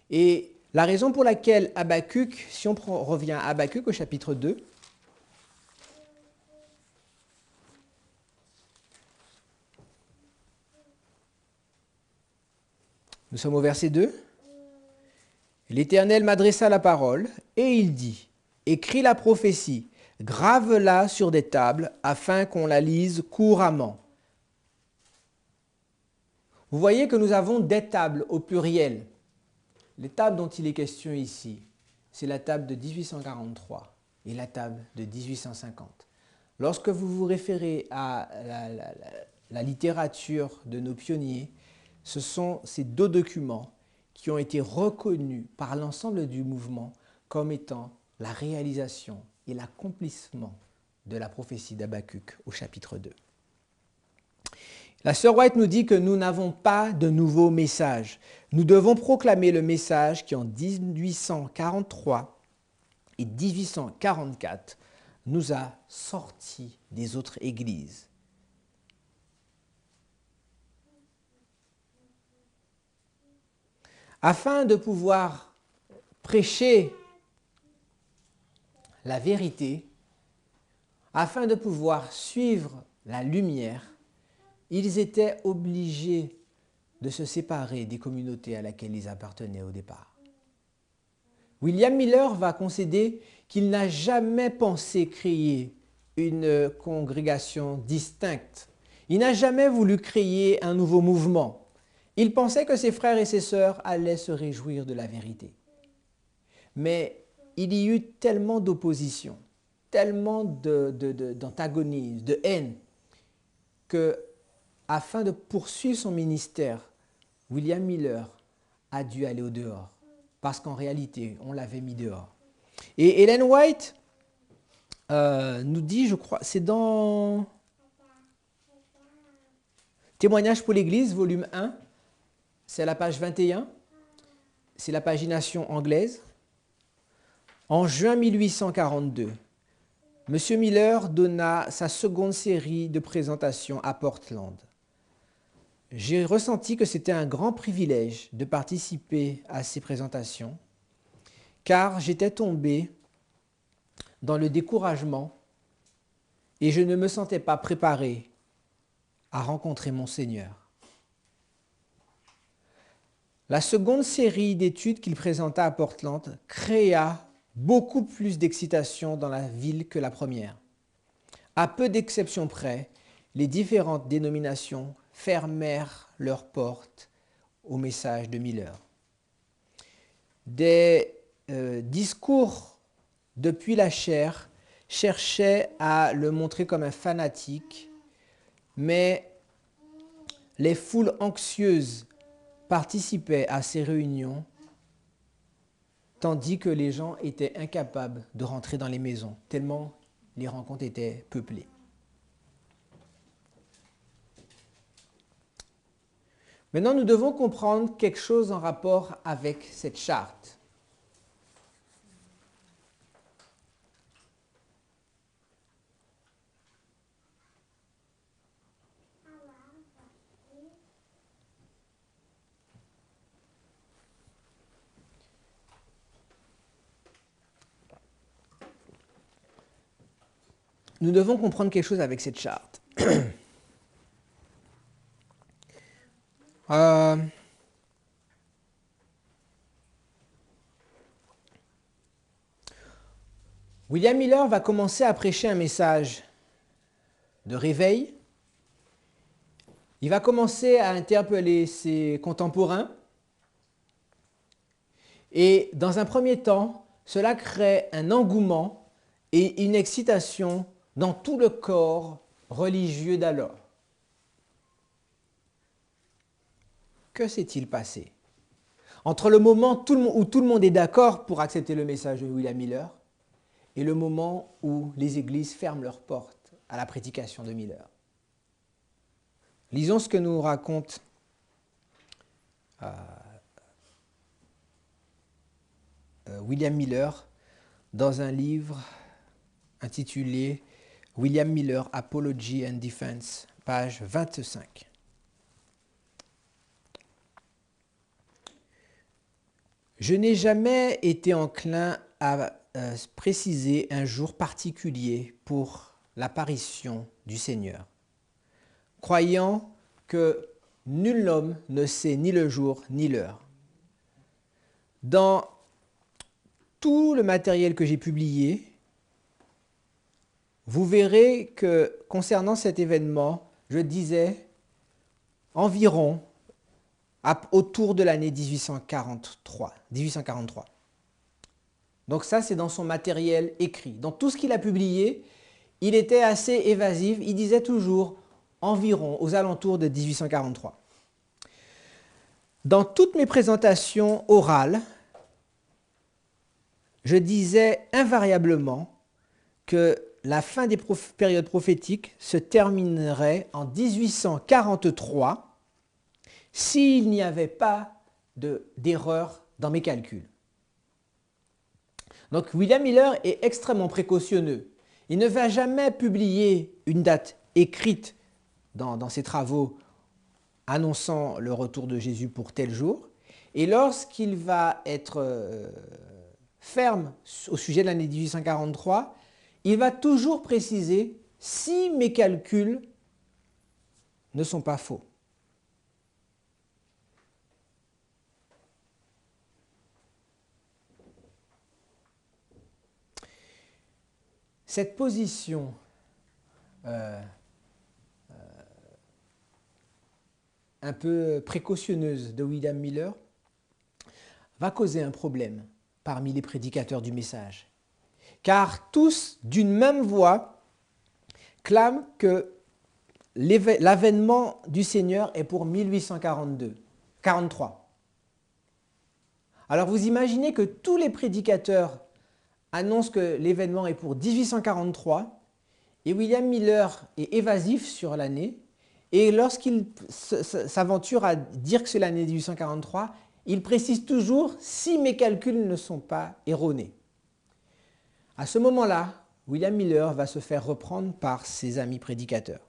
Et la raison pour laquelle Habakkuk, si on revient à Habakkuk au chapitre 2, nous sommes au verset 2. L'Éternel m'adressa la parole et il dit, écris la prophétie, grave-la sur des tables afin qu'on la lise couramment. Vous voyez que nous avons des tables au pluriel. les tables dont il est question ici, c'est la table de 1843 et la table de 1850. Lorsque vous vous référez à la littérature de nos pionniers, ce sont ces deux documents qui ont été reconnus par l'ensemble du mouvement comme étant la réalisation et l'accomplissement de la prophétie d'Habakkuk au chapitre 2. La sœur White nous dit que nous n'avons pas de nouveau message. Nous devons proclamer le message qui en 1843 et 1844 nous a sortis des autres églises. Afin de pouvoir prêcher la vérité, afin de pouvoir suivre la lumière, ils étaient obligés de se séparer des communautés à laquelle ils appartenaient au départ. William Miller va concéder qu'il n'a jamais pensé créer une congrégation distincte. Il n'a jamais voulu créer un nouveau mouvement. Il pensait que ses frères et ses sœurs allaient se réjouir de la vérité. Mais il y eut tellement d'opposition, tellement d'antagonisme, de haine, que afin de poursuivre son ministère, William Miller a dû aller au dehors, parce qu'en réalité, on l'avait mis dehors. Et Ellen White nous dit, je crois, c'est dans Témoignages pour l'Église, volume 1, c'est à la page 21, c'est la pagination anglaise. En juin 1842, M. Miller donna sa seconde série de présentations à Portland. J'ai ressenti que c'était un grand privilège de participer à ces présentations, car j'étais tombé dans le découragement et je ne me sentais pas préparé à rencontrer mon Seigneur. La seconde série d'études qu'il présenta à Portland créa beaucoup plus d'excitation dans la ville que la première. À peu d'exceptions près, les différentes dénominations fermèrent leurs portes au message de Miller. Des discours depuis la chair cherchaient à le montrer comme un fanatique, mais les foules anxieuses participaient à ces réunions, tandis que les gens étaient incapables de rentrer dans les maisons, tellement les rencontres étaient peuplées. Maintenant, nous devons comprendre quelque chose en rapport avec cette charte. Nous devons comprendre quelque chose avec cette charte. William Miller va commencer à prêcher un message de réveil. Il va commencer à interpeller ses contemporains. Et dans un premier temps, cela crée un engouement et une excitation dans tout le corps religieux d'alors. Que s'est-il passé? Entre le moment où tout le monde est d'accord pour accepter le message de William Miller et le moment où les églises ferment leurs portes à la prédication de Miller. Lisons ce que nous raconte William Miller dans un livre intitulé William Miller, Apology and Defense, page 25. Je n'ai jamais été enclin à préciser un jour particulier pour l'apparition du Seigneur, croyant que nul homme ne sait ni le jour ni l'heure. Dans tout le matériel que j'ai publié, vous verrez que concernant cet événement, je disais environ autour de l'année 1843. Donc ça, c'est dans son matériel écrit. Dans tout ce qu'il a publié, il était assez évasif. Il disait toujours environ aux alentours de 1843. Dans toutes mes présentations orales, je disais invariablement que la fin des périodes prophétiques se terminerait en 1843 s'il n'y avait pas d'erreur dans mes calculs. Donc William Miller est extrêmement précautionneux. Il ne va jamais publier une date écrite dans ses travaux annonçant le retour de Jésus pour tel jour. Et lorsqu'il va être ferme au sujet de l'année 1843, il va toujours préciser si mes calculs ne sont pas faux. Cette position un peu précautionneuse de William Miller va causer un problème parmi les prédicateurs du message. Car tous, d'une même voix, clament que l'avènement du Seigneur est pour 1843. Alors vous imaginez que tous les prédicateurs annoncent que l'événement est pour 1843 et William Miller est évasif sur l'année et lorsqu'il s'aventure à dire que c'est l'année 1843, il précise toujours si mes calculs ne sont pas erronés. À ce moment-là, William Miller va se faire reprendre par ses amis prédicateurs.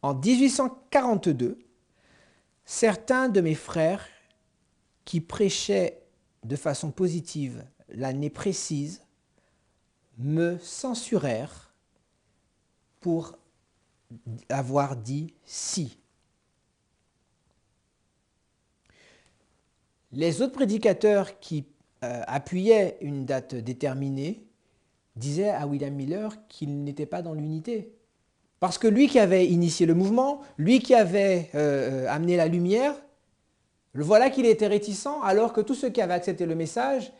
En 1842, certains de mes frères qui prêchaient de façon positive l'année précise me censurèrent pour avoir dit si. Les autres prédicateurs qui appuyaient une date déterminée disaient à William Miller qu'il n'était pas dans l'unité. Parce que lui qui avait initié le mouvement, lui qui avait amené la lumière, le voilà qu'il était réticent alors que tous ceux qui avaient accepté le message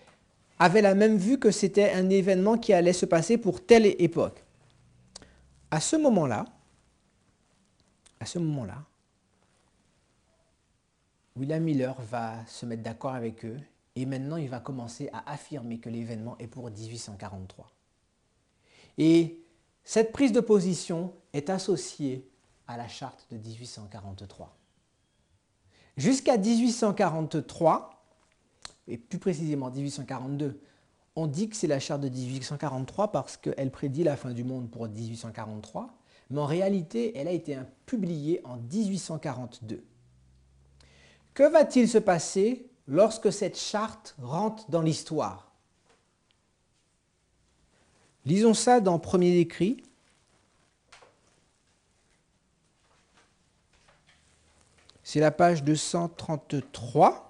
avaient la même vue que c'était un événement qui allait se passer pour telle époque. À ce moment-là, William Miller va se mettre d'accord avec eux et maintenant il va commencer à affirmer que l'événement est pour 1843. Et cette prise de position est associée à la charte de 1843. Jusqu'à 1843, et plus précisément 1842, on dit que c'est la charte de 1843 parce qu'elle prédit la fin du monde pour 1843, mais en réalité, elle a été publiée en 1842. Que va-t-il se passer lorsque cette charte rentre dans l'histoire? Lisons ça dans Premier Écrit. C'est la page 233.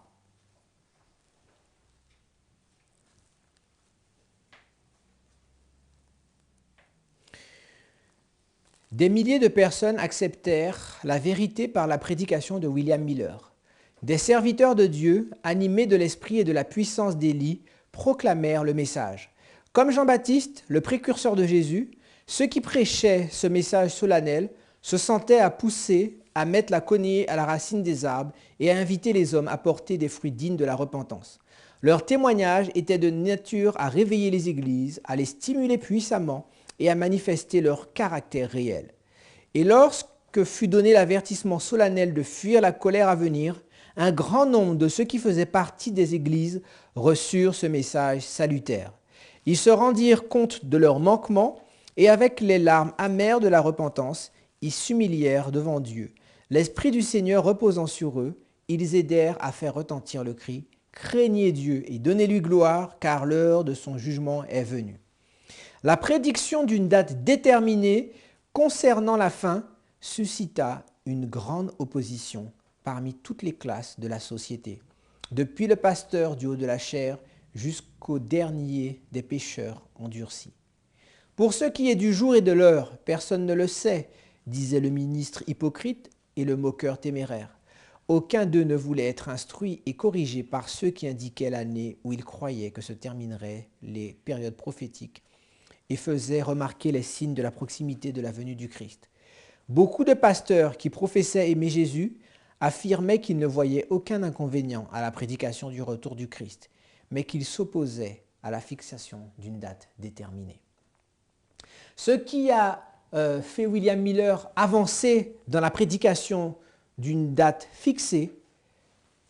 Des milliers de personnes acceptèrent la vérité par la prédication de William Miller. Des serviteurs de Dieu, animés de l'esprit et de la puissance d'Élie, proclamèrent le message. Comme Jean-Baptiste, le précurseur de Jésus, ceux qui prêchaient ce message solennel se sentaient à pousser, à mettre la cognée à la racine des arbres et à inviter les hommes à porter des fruits dignes de la repentance. Leur témoignage était de nature à réveiller les églises, à les stimuler puissamment et à manifester leur caractère réel. Et lorsque fut donné l'avertissement solennel de fuir la colère à venir, un grand nombre de ceux qui faisaient partie des églises reçurent ce message salutaire. Ils se rendirent compte de leurs manquements et avec les larmes amères de la repentance, ils s'humilièrent devant Dieu. L'Esprit du Seigneur reposant sur eux, ils aidèrent à faire retentir le cri « Craignez Dieu et donnez-lui gloire, car l'heure de son jugement est venue. » La prédiction d'une date déterminée concernant la fin suscita une grande opposition parmi toutes les classes de la société, depuis le pasteur du haut de la chair jusqu'au dernier des pécheurs endurcis. Pour ce qui est du jour et de l'heure, personne ne le sait, disait le ministre hypocrite et le moqueur téméraire. aucun d'eux ne voulait être instruit et corrigé par ceux qui indiquaient l'année où ils croyaient que se termineraient les périodes prophétiques et faisaient remarquer les signes de la proximité de la venue du Christ. Beaucoup de pasteurs qui professaient aimer Jésus affirmaient qu'ils ne voyaient aucun inconvénient à la prédication du retour du Christ, mais qu'ils s'opposaient à la fixation d'une date déterminée. Ce qui a fait William Miller avancer dans la prédication d'une date fixée,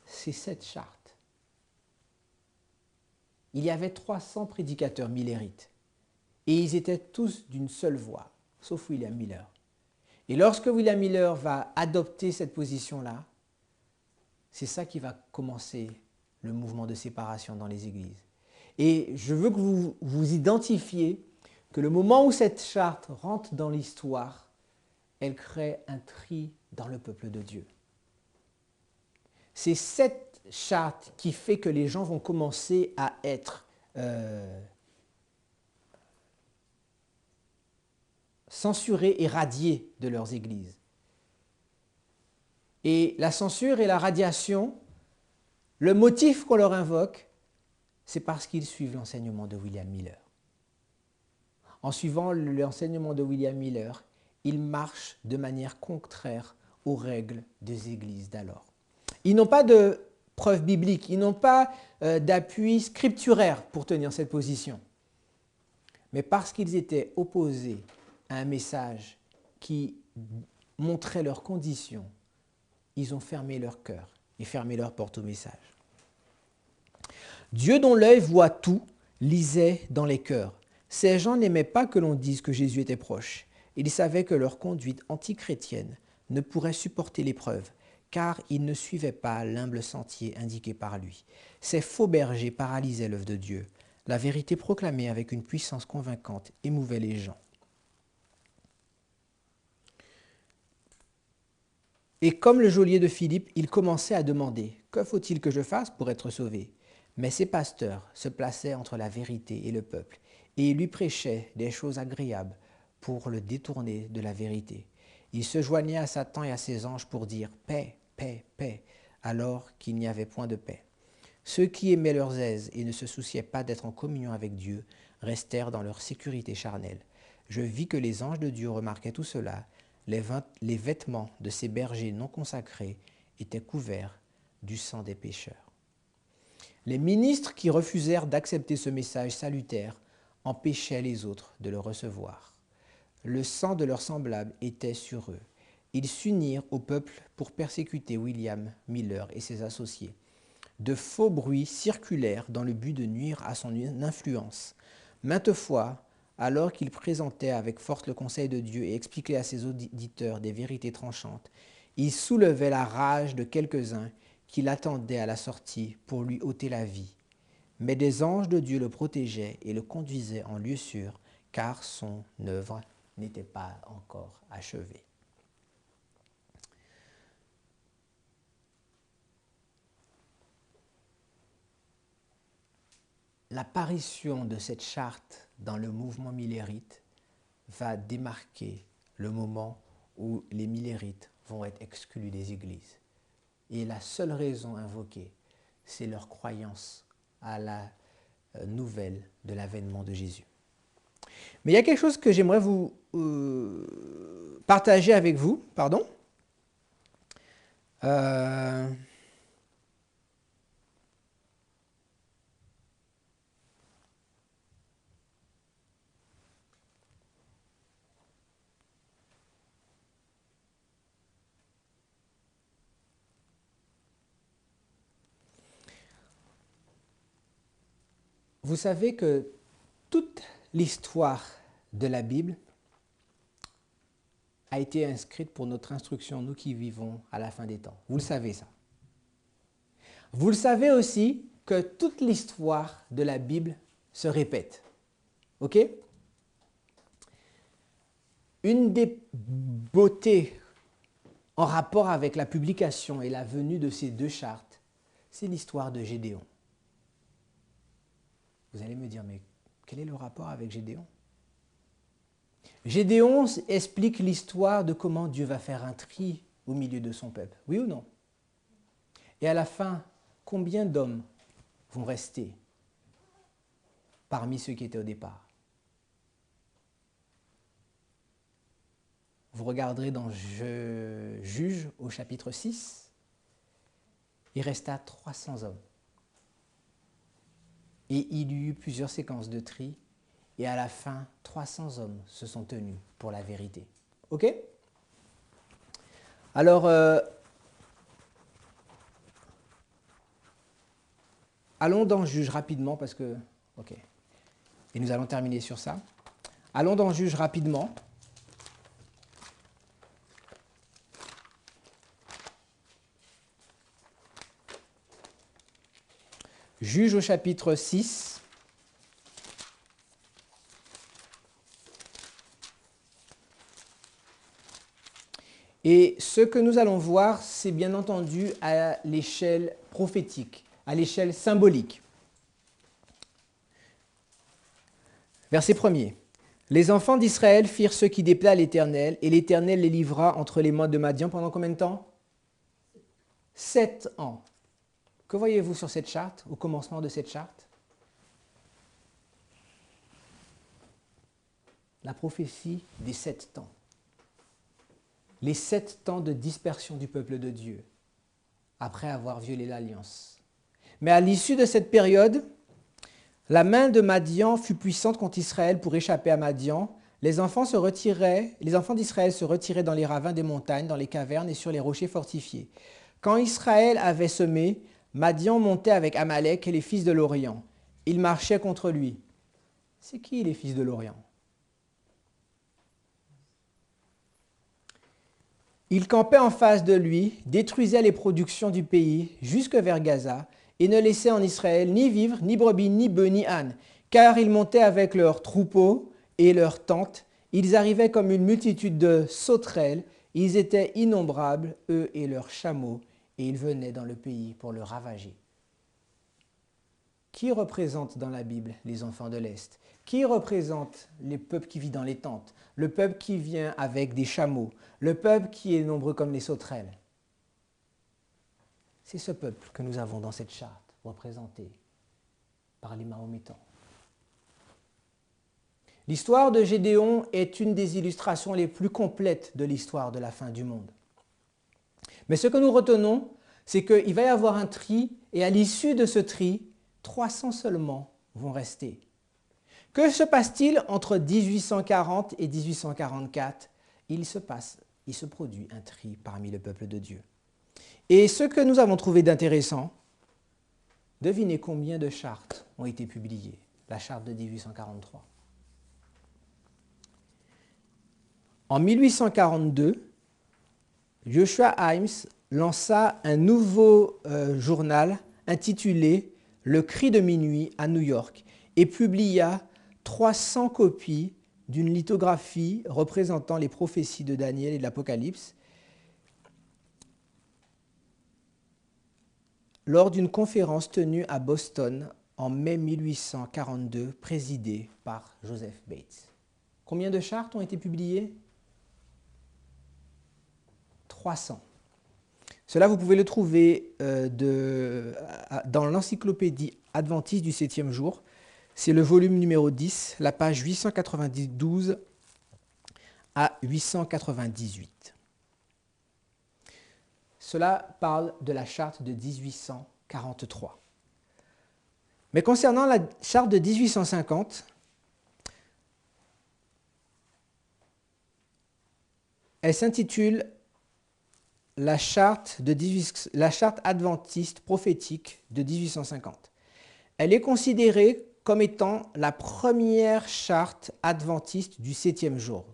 c'est cette charte. Il y avait 300 prédicateurs millérites et ils étaient tous d'une seule voix, sauf William Miller. Et lorsque William Miller va adopter cette position-là, c'est ça qui va commencer le mouvement de séparation dans les églises. Et je veux que vous identifiez que le moment où cette charte rentre dans l'histoire, elle crée un tri dans le peuple de Dieu. C'est cette charte qui fait que les gens vont commencer à être censurés et radiés de leurs églises. Et la censure et la radiation, le motif qu'on leur invoque, c'est parce qu'ils suivent l'enseignement de William Miller. En suivant l'enseignement de William Miller, ils marchent de manière contraire aux règles des églises d'alors. Ils n'ont pas de preuves bibliques, ils n'ont pas d'appui scripturaire pour tenir cette position. Mais parce qu'ils étaient opposés à un message qui montrait leurs conditions, ils ont fermé leur cœur et fermé leur porte au message. Dieu dont l'œil voit tout, lisait dans les cœurs. Ces gens n'aimaient pas que l'on dise que Jésus était proche. Ils savaient que leur conduite antichrétienne ne pourrait supporter l'épreuve, car ils ne suivaient pas l'humble sentier indiqué par lui. Ces faux bergers paralysaient l'œuvre de Dieu. La vérité proclamée avec une puissance convaincante émouvait les gens. Et comme le geôlier de Philippe, il commençait à demander « Que faut-il que je fasse pour être sauvé ?» Mais ces pasteurs se plaçaient entre la vérité et le peuple, et ils lui prêchaient des choses agréables pour le détourner de la vérité. Il se joignait à Satan et à ses anges pour dire « Paix, paix, paix », alors qu'il n'y avait point de paix. Ceux qui aimaient leurs aises et ne se souciaient pas d'être en communion avec Dieu restèrent dans leur sécurité charnelle. Je vis que les anges de Dieu remarquaient tout cela. Les vêtements de ces bergers non consacrés étaient couverts du sang des pécheurs. Les ministres qui refusèrent d'accepter ce message salutaire empêchaient les autres de le recevoir. Le sang de leurs semblables était sur eux. Ils s'unirent au peuple pour persécuter William Miller et ses associés. De faux bruits circulèrent dans le but de nuire à son influence. Maintes fois, alors qu'il présentait avec force le conseil de Dieu et expliquait à ses auditeurs des vérités tranchantes, il soulevait la rage de quelques-uns qui l'attendaient à la sortie pour lui ôter la vie. Mais des anges de Dieu le protégeaient et le conduisaient en lieu sûr, car son œuvre n'était pas encore achevée. L'apparition de cette charte dans le mouvement millérite va démarquer le moment où les millérites vont être exclus des églises. Et la seule raison invoquée, c'est leur croyance à la nouvelle de l'avènement de Jésus. Mais il y a quelque chose que j'aimerais vous partager avec vous. Pardon. Vous savez que toute l'histoire de la Bible a été inscrite pour notre instruction, nous qui vivons à la fin des temps. Vous le savez ça. Vous le savez aussi que toute l'histoire de la Bible se répète. Ok? Une des beautés en rapport avec la publication et la venue de ces deux chartes, c'est l'histoire de Gédéon. Vous allez me dire, mais quel est le rapport avec Gédéon? Gédéon explique l'histoire de comment Dieu va faire un tri au milieu de son peuple. Oui ou non? Et à la fin, combien d'hommes vont rester parmi ceux qui étaient au départ? Vous regarderez dans Juge au chapitre 6, il resta 300 hommes. Et il y eut plusieurs séquences de tri, et à la fin, 300 hommes se sont tenus pour la vérité. Ok? Alors, allons dans Juge rapidement, parce que... Ok. Et nous allons terminer sur ça. Allons dans Juge rapidement. Juge au chapitre 6. Et ce que nous allons voir, c'est bien entendu à l'échelle prophétique, à l'échelle symbolique. Verset 1er. Les enfants d'Israël firent ce qui déplaît à l'Éternel, et l'Éternel les livra entre les mains de Madian pendant combien de temps? 7 ans. Que voyez-vous sur cette charte, au commencement de cette charte? La prophétie des 7 temps. Les 7 temps de dispersion du peuple de Dieu, après avoir violé l'alliance. Mais à l'issue de cette période, la main de Madian fut puissante contre Israël pour échapper à Madian. Les enfants d'Israël se retiraient dans les ravins des montagnes, dans les cavernes et sur les rochers fortifiés. Quand Israël avait semé, Madian montait avec Amalek et les fils de l'Orient. Ils marchaient contre lui. C'est qui les fils de l'Orient? Ils campaient en face de lui, détruisaient les productions du pays jusque vers Gaza et ne laissaient en Israël ni vivres, ni brebis, ni bœufs, ni ânes, car ils montaient avec leurs troupeaux et leurs tentes. Ils arrivaient comme une multitude de sauterelles. Ils étaient innombrables, eux et leurs chameaux, et ils venaient dans le pays pour le ravager. Qui représente dans la Bible les enfants de l'Est? Qui représente les peuples qui vivent dans les tentes? Le peuple qui vient avec des chameaux? Le peuple qui est nombreux comme les sauterelles? C'est ce peuple que nous avons dans cette charte, représenté par les Mahométans. L'histoire de Gédéon est une des illustrations les plus complètes de l'histoire de la fin du monde. Mais ce que nous retenons, c'est qu'il va y avoir un tri, et à l'issue de ce tri, 300 seulement vont rester. Que se passe-t-il entre 1840 et 1844? Il se produit un tri parmi le peuple de Dieu. Et ce que nous avons trouvé d'intéressant, devinez combien de chartes ont été publiées? La charte de 1843. En 1842, Joshua Himes lança un nouveau journal intitulé « Le cri de minuit » à New York et publia 300 copies d'une lithographie représentant les prophéties de Daniel et de l'Apocalypse lors d'une conférence tenue à Boston en mai 1842, présidée par Joseph Bates. Combien de chartes ont été publiées? 300. Cela, vous pouvez le trouver dans l'encyclopédie adventiste du 7e jour. C'est le volume numéro 10, la page 892 à 898. Cela parle de la charte de 1843. Mais concernant la charte de 1850, elle s'intitule la charte adventiste prophétique de 1850. Elle est considérée comme étant la première charte adventiste du 7e jour.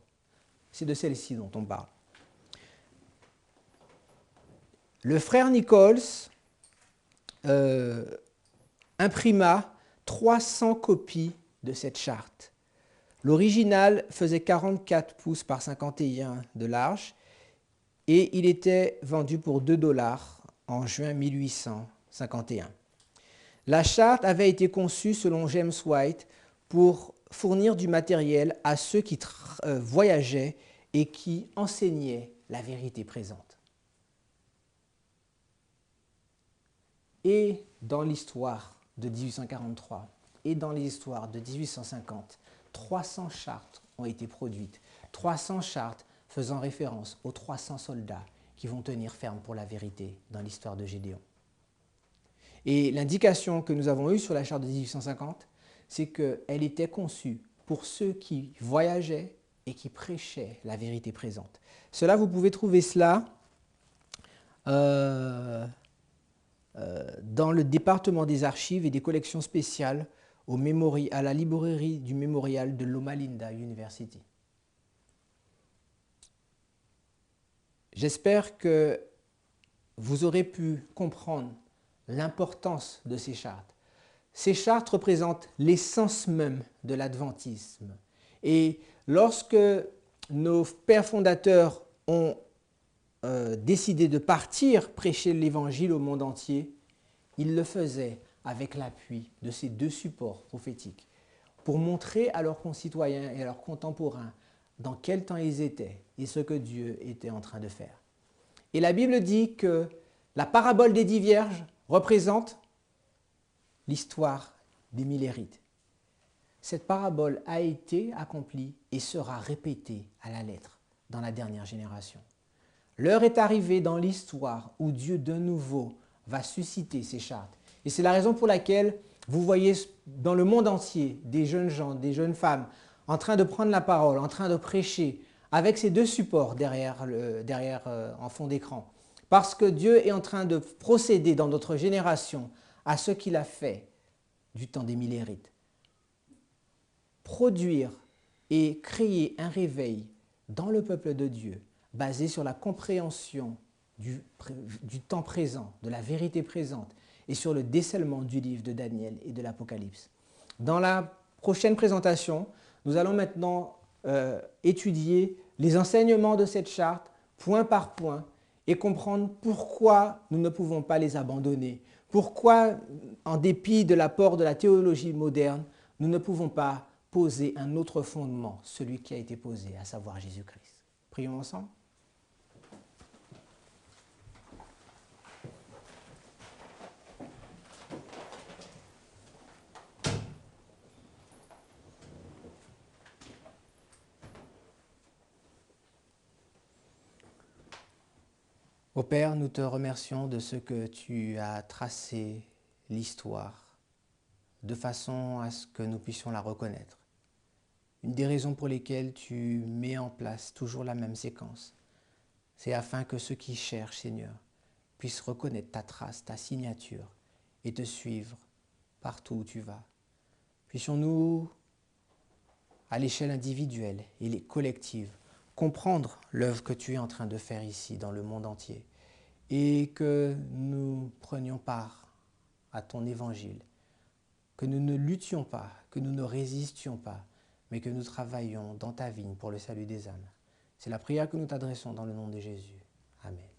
C'est de celle-ci dont on parle. Le frère Nichols imprima 300 copies de cette charte. L'original faisait 44 pouces par 51 de large et il était vendu pour $2 en juin 1851. La charte avait été conçue selon James White pour fournir du matériel à ceux qui voyageaient et qui enseignaient la vérité présente. et dans l'histoire de 1843 et dans l'histoire de 1850, 300 chartes ont été produites. 300 chartes faisant référence aux 300 soldats qui vont tenir ferme pour la vérité dans l'histoire de Gédéon. Et l'indication que nous avons eue sur la charte de 1850, c'est qu'elle était conçue pour ceux qui voyageaient et qui prêchaient la vérité présente. Cela, vous pouvez trouver cela dans le département des archives et des collections spéciales à la librairie du mémorial de Loma Linda University. J'espère que vous aurez pu comprendre l'importance de ces chartes. Ces chartes représentent l'essence même de l'adventisme. Et lorsque nos pères fondateurs ont décidé de partir prêcher l'Évangile au monde entier, ils le faisaient avec l'appui de ces deux supports prophétiques pour montrer à leurs concitoyens et à leurs contemporains dans quel temps ils étaient et ce que Dieu était en train de faire. Et la Bible dit que la parabole des 10 vierges représente l'histoire des Millérites. Cette parabole a été accomplie et sera répétée à la lettre dans la dernière génération. L'heure est arrivée dans l'histoire où Dieu de nouveau va susciter ces chartes. Et c'est la raison pour laquelle vous voyez dans le monde entier des jeunes gens, des jeunes femmes en train de prendre la parole, en train de prêcher avec ces deux supports derrière en fond d'écran. Parce que Dieu est en train de procéder dans notre génération à ce qu'il a fait du temps des Millérites. Produire et créer un réveil dans le peuple de Dieu basé sur la compréhension du temps présent, de la vérité présente et sur le décèlement du livre de Daniel et de l'Apocalypse. Dans la prochaine présentation, nous allons maintenant étudier les enseignements de cette charte point par point et comprendre pourquoi nous ne pouvons pas les abandonner, pourquoi, en dépit de l'apport de la théologie moderne, nous ne pouvons pas poser un autre fondement, celui qui a été posé, à savoir Jésus-Christ. Prions ensemble. Ô Père, nous te remercions de ce que tu as tracé l'histoire de façon à ce que nous puissions la reconnaître. Une des raisons pour lesquelles tu mets en place toujours la même séquence, c'est afin que ceux qui cherchent, Seigneur, puissent reconnaître ta trace, ta signature et te suivre partout où tu vas. Puissions-nous, à l'échelle individuelle et collective, comprendre l'œuvre que tu es en train de faire ici dans le monde entier et que nous prenions part à ton évangile, que nous ne luttions pas, que nous ne résistions pas, mais que nous travaillions dans ta vigne pour le salut des âmes. C'est la prière que nous t'adressons dans le nom de Jésus. Amen.